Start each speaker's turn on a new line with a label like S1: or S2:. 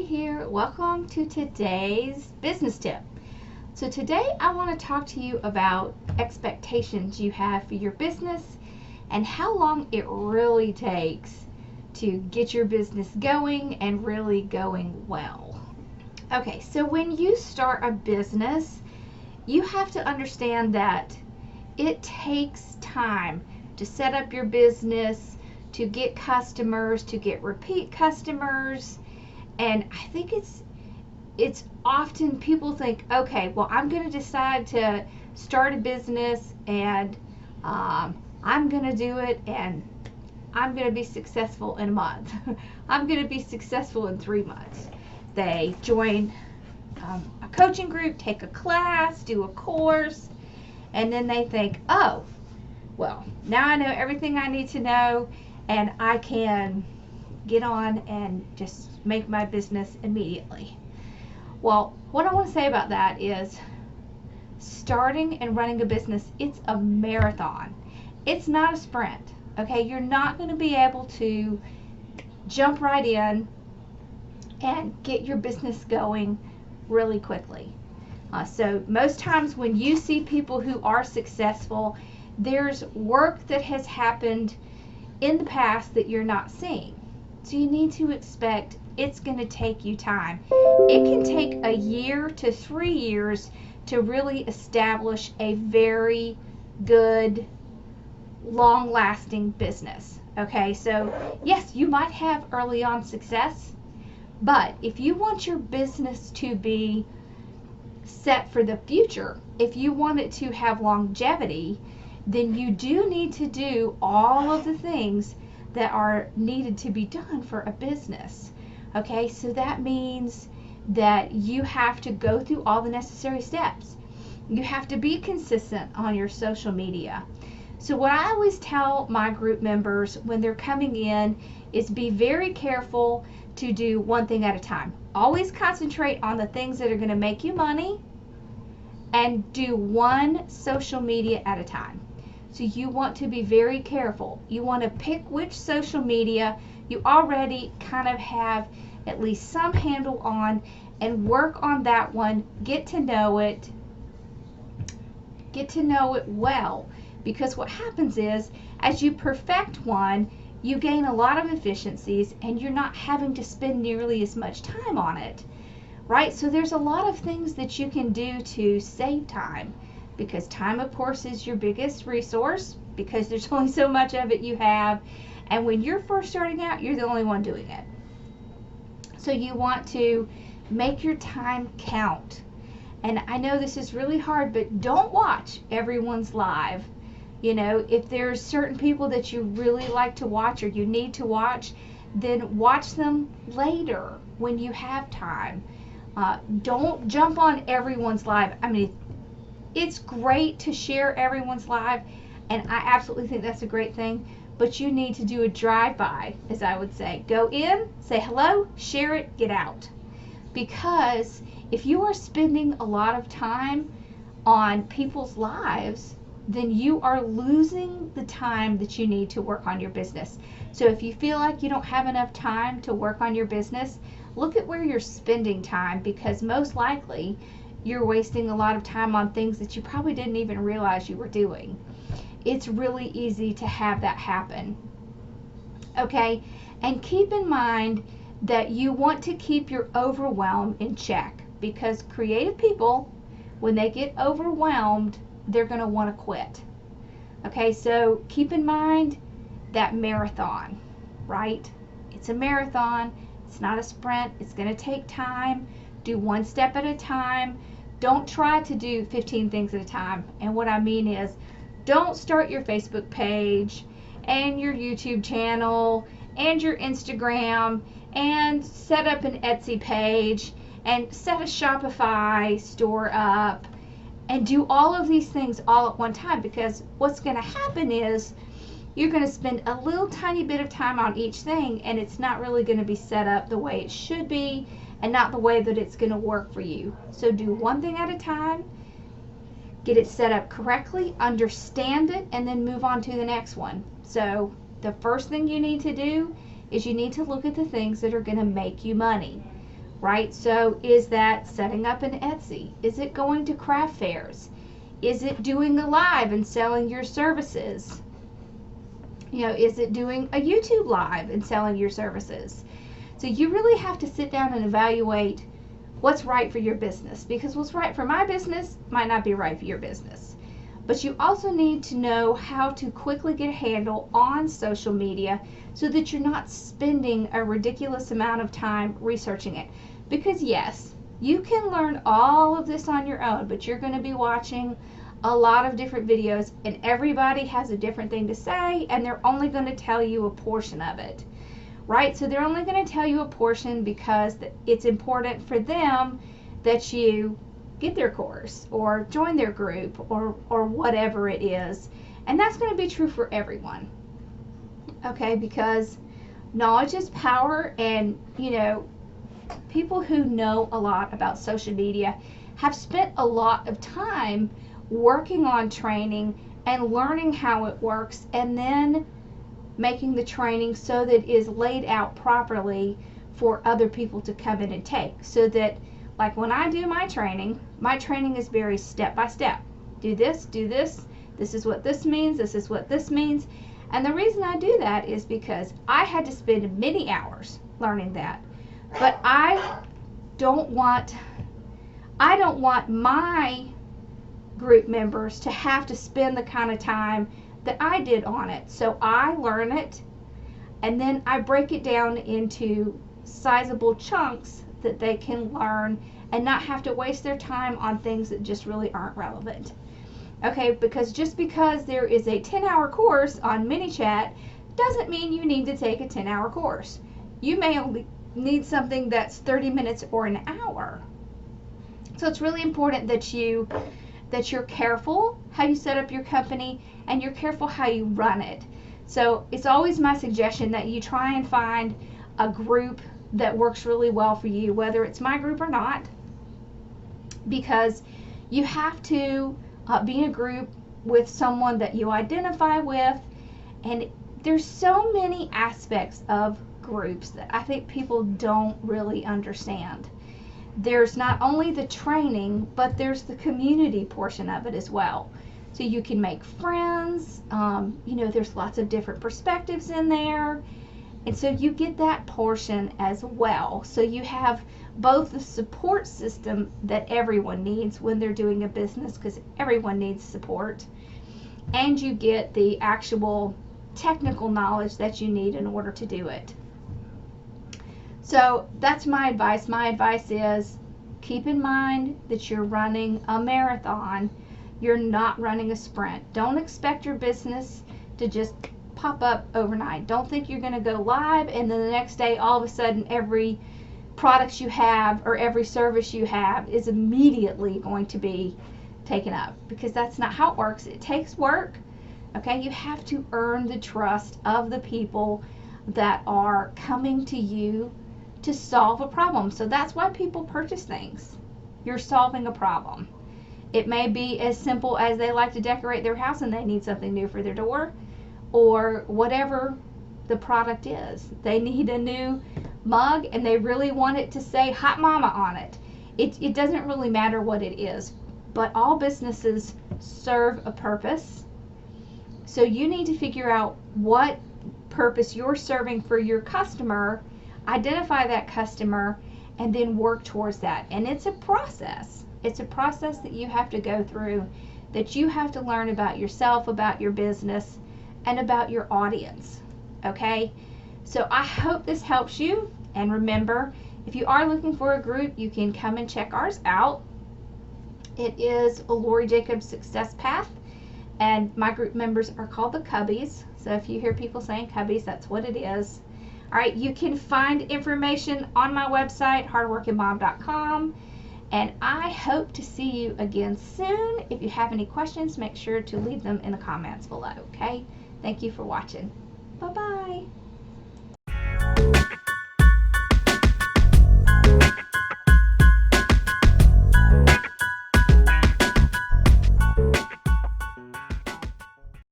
S1: here. Welcome to today's business tip. So today I want to talk to you about expectations you have for your business and how long it really takes to get your business going and really going well. Okay, so when you start a business, you have to understand that it takes time to set up your business, to get customers, to get repeat customers. And I think it's often people think, okay, well, I'm going to decide to start a business and I'm going to do it and I'm going to be successful in a month. I'm going to be successful in 3 months. They join a coaching group, take a class, do a course, and then they think, oh, well, now I know everything I need to know and I can get on and just make my business immediately. Well, what I want to say about that is starting and running a business, it's a marathon. It's not a sprint. Okay, you're not going to be able to jump right in and get your business going really quickly. So most times when you see people who are successful, there's work that has happened in the past that you're not seeing. So you need to expect it's going to take you time. It can take a year to 3 years to really establish a very good, long-lasting business. Okay, so yes, you might have early on success, but if you want your business to be set for the future, if you want it to have longevity, then you do need to do all of the things that are needed to be done for a business. Okay, so that means that you have to go through all the necessary steps. You have to be consistent on your social media. So what I always tell my group members when they're coming in is be very careful to do one thing at a time. Always concentrate on the things that are going to make you money and do one social media at a time. So you want to be very careful. You want to pick which social media you already kind of have at least some handle on and work on that one. Get to know it well, because what happens is as you perfect one, you gain a lot of efficiencies and you're not having to spend nearly as much time on it, right? So there's a lot of things that you can do to save time, because time, of course, is your biggest resource because there's only so much of it you have. And when you're first starting out, you're the only one doing it. So you want to make your time count. And I know this is really hard, but don't watch everyone's live. You know, if there's certain people that you really like to watch or you need to watch, then watch them later when you have time. Don't jump on everyone's live. I mean, it's great to share everyone's live, and I absolutely think that's a great thing, but you need to do a drive-by, as I would say. Go in, say hello, share it, get out. Because if you are spending a lot of time on people's lives, then you are losing the time that you need to work on your business. So if you feel like you don't have enough time to work on your business, look at where you're spending time, because most likely you're wasting a lot of time on things that you probably didn't even realize you were doing. It's really easy to have that happen. Okay, and keep in mind that you want to keep your overwhelm in check, because creative people, when they get overwhelmed, they're going to want to quit. Okay, so keep in mind that marathon, right? It's a marathon. It's not a sprint. It's going to take time. Do one step at a time. Don't try to do 15 things at a time. And what I mean is, don't start your Facebook page and your YouTube channel and your Instagram and set up an Etsy page and set a Shopify store up and do all of these things all at one time, because what's going to happen is you're going to spend a little tiny bit of time on each thing and it's not really going to be set up the way it should be and not the way that it's going to work for you. So do one thing at a time, get it set up correctly, understand it, and then move on to the next one. So the first thing you need to do is you need to look at the things that are going to make you money. right? So is that setting up an Etsy? Is it going to craft fairs? Is it doing a live and selling your services? Is it doing a YouTube live and selling your services? So you really have to sit down and evaluate what's right for your business, because what's right for my business might not be right for your business. But you also need to know how to quickly get a handle on social media so that you're not spending a ridiculous amount of time researching it. Because yes, you can learn all of this on your own, but you're going to be watching a lot of different videos, and everybody has a different thing to say, and they're only going to tell you a portion of it, right? So they're only going to tell you a portion because it's important for them that you get their course or join their group or whatever it is. And that's going to be true for everyone, okay? Because knowledge is power, and people who know a lot about social media have spent a lot of time working on training and learning how it works, and then making the training so that it is laid out properly for other people to come in and take. So that, like when I do my training is very step by step. Do this, this is what this means, this is what this means. And the reason I do that is because I had to spend many hours learning that. But I don't want my group members to have to spend the kind of time that I did on it. So I learn it, and then I break it down into sizable chunks that they can learn and not have to waste their time on things that just really aren't relevant. Okay, because just because there is a 10-hour course on ManyChat doesn't mean you need to take a 10-hour course. You may only need something that's 30 minutes or an hour. So it's really important that you're careful how you set up your company, and you're careful how you run it. So it's always my suggestion that you try and find a group that works really well for you, whether it's my group or not, because you have to be in a group with someone that you identify with. And there's so many aspects of groups that I think people don't really understand. There's not only the training, but there's the community portion of it as well. So you can make friends, there's lots of different perspectives in there. And so you get that portion as well. So you have both the support system that everyone needs when they're doing a business, because everyone needs support, and you get the actual technical knowledge that you need in order to do it. So that's my advice. My advice is keep in mind that you're running a marathon. You're not running a sprint. Don't expect your business to just pop up overnight. Don't think you're going to go live and then the next day all of a sudden every product you have or every service you have is immediately going to be taken up, because that's not how it works. It takes work. Okay, you have to earn the trust of the people that are coming to you to solve a problem. So that's why people purchase things. You're solving a problem. It may be as simple as they like to decorate their house and they need something new for their door, or whatever the product is. They need a new mug and they really want it to say Hot Mama on it. It doesn't really matter what it is, but all businesses serve a purpose. So you need to figure out what purpose you're serving for your customer, identify that customer, and then work towards that. And it's a process. It's a process that you have to go through, that you have to learn about yourself, about your business, and about your audience. Okay? So I hope this helps you. And remember, if you are looking for a group, you can come and check ours out. It is a Lori Jacobs Success Path, and my group members are called the Cubbies. So if you hear people saying Cubbies, that's what it is. All right, you can find information on my website, hardworkingmom.com, and I hope to see you again soon. If you have any questions, make sure to leave them in the comments below, okay? Thank you for watching. Bye-bye.